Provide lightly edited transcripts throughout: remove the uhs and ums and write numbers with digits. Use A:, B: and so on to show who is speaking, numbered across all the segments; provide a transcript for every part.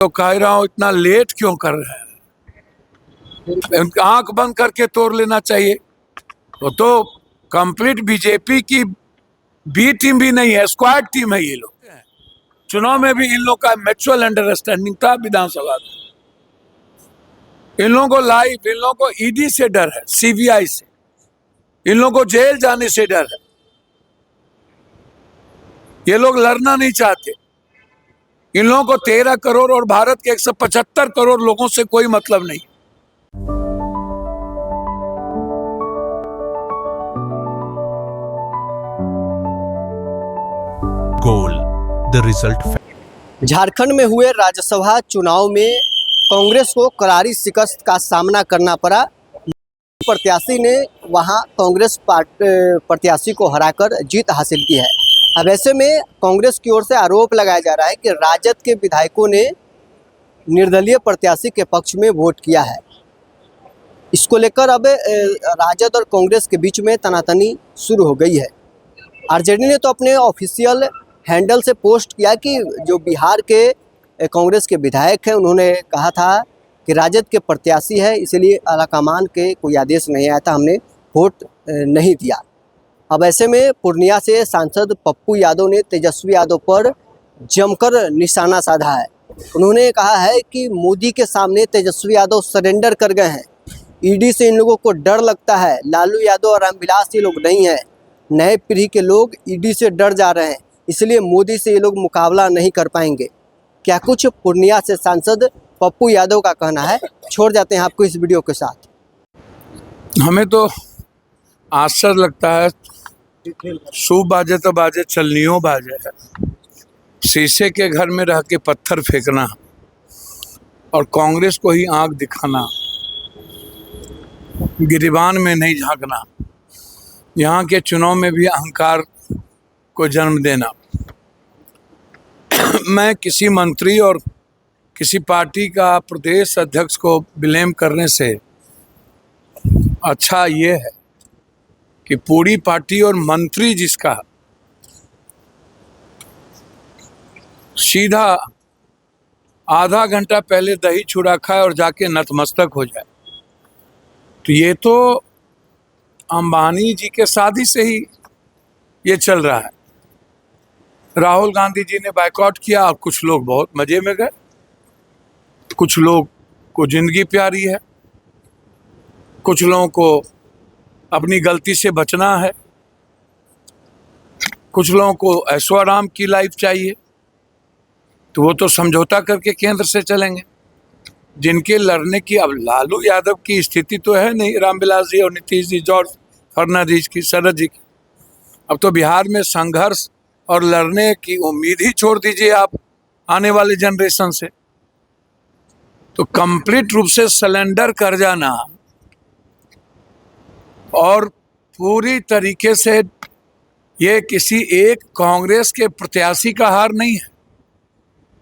A: तो कह रहा हूँ इतना लेट क्यों कर रहे हैं, आंख बंद करके तोड़ लेना चाहिए। तो कंप्लीट बीजेपी की बी टीम भी नहीं है, स्क्वाड टीम है ये लोग। चुनाव में भी इन लोग का म्यूचुअल अंडरस्टैंडिंग था विधानसभा में। इन लोगों को लाइव, इन लोगों को ईडी से डर है, सीबीआई से, इन लोगों को जेल जाने से डर है। ये लोग लड़ना नहीं चाहते। इन लोगों को 13 करोड़ और भारत के 175 करोड़ लोगों से कोई मतलब नहीं।
B: Goal the result.
C: झारखंड में हुए राज्यसभा चुनाव में कांग्रेस को करारी शिकस्त का सामना करना पड़ा। प्रत्याशी ने वहां कांग्रेस प्रत्याशी को हराकर जीत हासिल की है। अब ऐसे में कांग्रेस की ओर से आरोप लगाया जा रहा है कि राजद के विधायकों ने निर्दलीय प्रत्याशी के पक्ष में वोट किया है। इसको लेकर अब राजद और कांग्रेस के बीच में तनातनी शुरू हो गई है। आरजेडी ने तो अपने ऑफिशियल हैंडल से पोस्ट किया कि जो बिहार के कांग्रेस के विधायक हैं, उन्होंने कहा था कि राजद के प्रत्याशी है, इसलिए आलाकमान के कोई आदेश नहीं आया था, हमने वोट नहीं दिया। अब ऐसे में पूर्णिया से सांसद पप्पू यादव ने तेजस्वी यादव पर जमकर निशाना साधा है। उन्होंने कहा है कि मोदी के सामने तेजस्वी यादव सरेंडर कर गए हैं। ईडी से इन लोगों को डर लगता है। लालू यादव और रामविलास ये लोग नहीं हैं, नए पीढ़ी के लोग ईडी से डर जा रहे हैं, इसलिए मोदी से ये लोग मुकाबला नहीं कर पाएंगे। क्या कुछ पूर्णिया से सांसद पप्पू यादव का कहना है, छोड़ जाते हैं आपको इस वीडियो के साथ।
A: हमें तो आश्चर्य लगता है, सूप बाजे तो बाजे, चलनियों बाजे है। शीशे के घर में रह के पत्थर फेंकना और कांग्रेस को ही आंख दिखाना, गिरिबान में नहीं झांकना, यहाँ के चुनाव में भी अहंकार को जन्म देना। मैं किसी मंत्री और किसी पार्टी का प्रदेश अध्यक्ष को ब्लेम करने से अच्छा ये है कि पूरी पार्टी और मंत्री जिसका सीधा आधा घंटा पहले दही चूड़ा खाए और जाके नतमस्तक हो जाए, तो ये तो अंबानी जी के शादी से ही ये चल रहा है। राहुल गांधी जी ने बायकॉट किया और कुछ लोग बहुत मजे में गए, कुछ लोग को जिंदगी प्यारी है, कुछ लोगों को अपनी गलती से बचना है, कुछ लोगों को ऐशो आराम की लाइफ चाहिए, तो वो तो समझौता करके केंद्र से चलेंगे। जिनके लड़ने की, अब लालू यादव की स्थिति तो है नहीं, रामविलास जी और नीतीश जी, जॉर्ज फर्नांडिस की, शरद जी की। अब तो बिहार में संघर्ष और लड़ने की उम्मीद ही छोड़ दीजिए आप आने वाले जनरेशन से। तो कंप्लीट रूप से सरेंडर कर जाना और पूरी तरीके से ये किसी एक कांग्रेस के प्रत्याशी का हार नहीं है,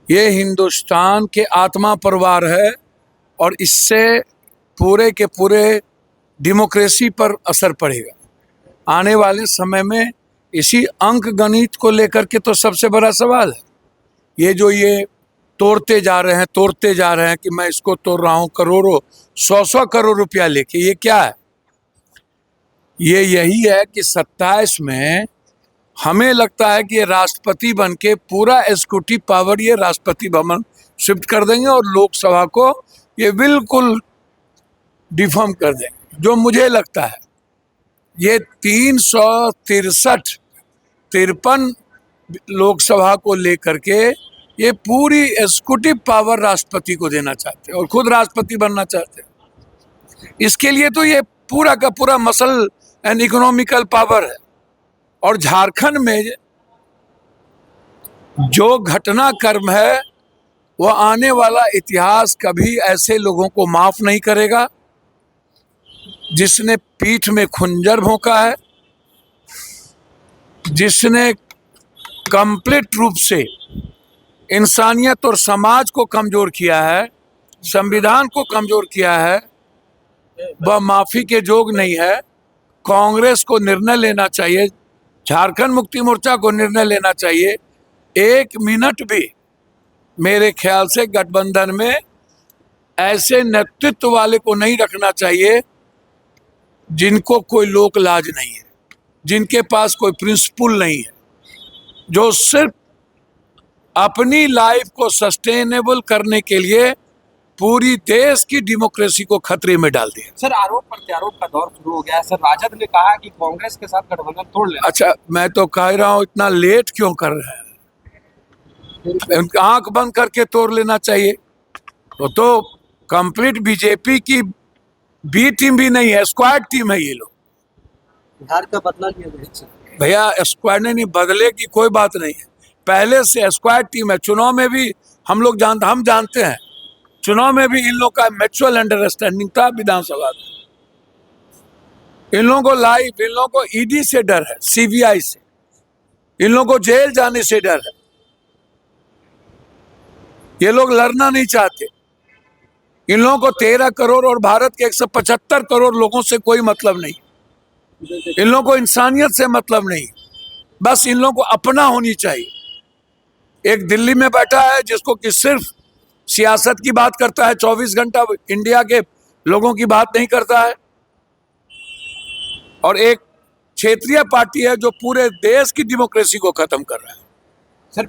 A: ये हिंदुस्तान के आत्मा परिवार है और इससे पूरे के पूरे डेमोक्रेसी पर असर पड़ेगा। आने वाले समय में इसी अंक गणित को लेकर के तो सबसे बड़ा सवाल है। ये जो ये तोड़ते जा रहे हैं कि मैं इसको तोड़ रहा हूँ करोड़ों, 100 करोड़ रुपया लेके, ये क्या है? ये यही है कि 27 में हमें लगता है कि ये राष्ट्रपति बन के पूरा एग्जीक्यूटिव पावर ये राष्ट्रपति भवन शिफ्ट कर देंगे और लोकसभा को ये बिल्कुल डिफॉर्म कर देंगे। जो मुझे लगता है ये 363 लोकसभा को लेकर के ये पूरी एग्जीक्यूटिव पावर राष्ट्रपति को देना चाहते हैं और खुद राष्ट्रपति बनना चाहते हैं। इसके लिए तो ये पूरा का पूरा मसल एंड इकोनॉमिकल पावर है। और झारखंड में जो घटनाक्रम है वह आने वाला इतिहास कभी ऐसे लोगों को माफ नहीं करेगा जिसने पीठ में खुंजर भोंका है, जिसने कंप्लीट रूप से इंसानियत और समाज को कमजोर किया है, संविधान को कमजोर किया है, वह माफी के जोग नहीं है। कांग्रेस को निर्णय लेना चाहिए, झारखंड मुक्ति मोर्चा को निर्णय लेना चाहिए। 1 मिनट भी मेरे ख्याल से गठबंधन में ऐसे नेतृत्व वाले को नहीं रखना चाहिए जिनको कोई लोक लाज नहीं है, जिनके पास कोई प्रिंसिपल नहीं है, जो सिर्फ अपनी लाइफ को सस्टेनेबल करने के लिए पूरी देश की डेमोक्रेसी को खतरे में डाल दिया।
D: सर, आरोप प्रत्यारोप का दौर शुरू हो गया है। सर, राजद ने कहा कि कांग्रेस के साथ गठबंधन तोड़ लेना।
A: अच्छा, मैं तो कह रहा हूं इतना लेट क्यों कर रहे हैं? आंख बंद करके तोड़ लेना चाहिए। तो कंप्लीट बीजेपी की बी टीम भी नहीं है, स्क्वाड टीम है ये लोग।
C: बिहार का बदला लिया गया।
A: भैया स्क्वाड नहीं बदले की कोई बात नहीं है, पहले से स्क्वाड टीम है। चुनाव में भी हम जानते हैं, चुनाव में भी इन लोग का म्यूचुअल अंडरस्टैंडिंग था विधानसभा में। इन लोगों को इन लोगों को ईडी से डर है, सीबीआई से, इन लोगों को जेल जाने से डर है। ये लोग लड़ना नहीं चाहते। इन लोगों को 13 करोड़ और भारत के 175 करोड़ लोगों से कोई मतलब नहीं। इन लोगों को इंसानियत से मतलब नहीं, बस इन लोगों को अपना होनी चाहिए। एक दिल्ली में बैठा है जिसको कि सिर्फ सियासत की बात करता है, 24 घंटा इंडिया के लोगों की बात नहीं करता है, और एक क्षेत्रीय पार्टी है जो पूरे देश की डेमोक्रेसी को खत्म कर रहा है।
D: सर,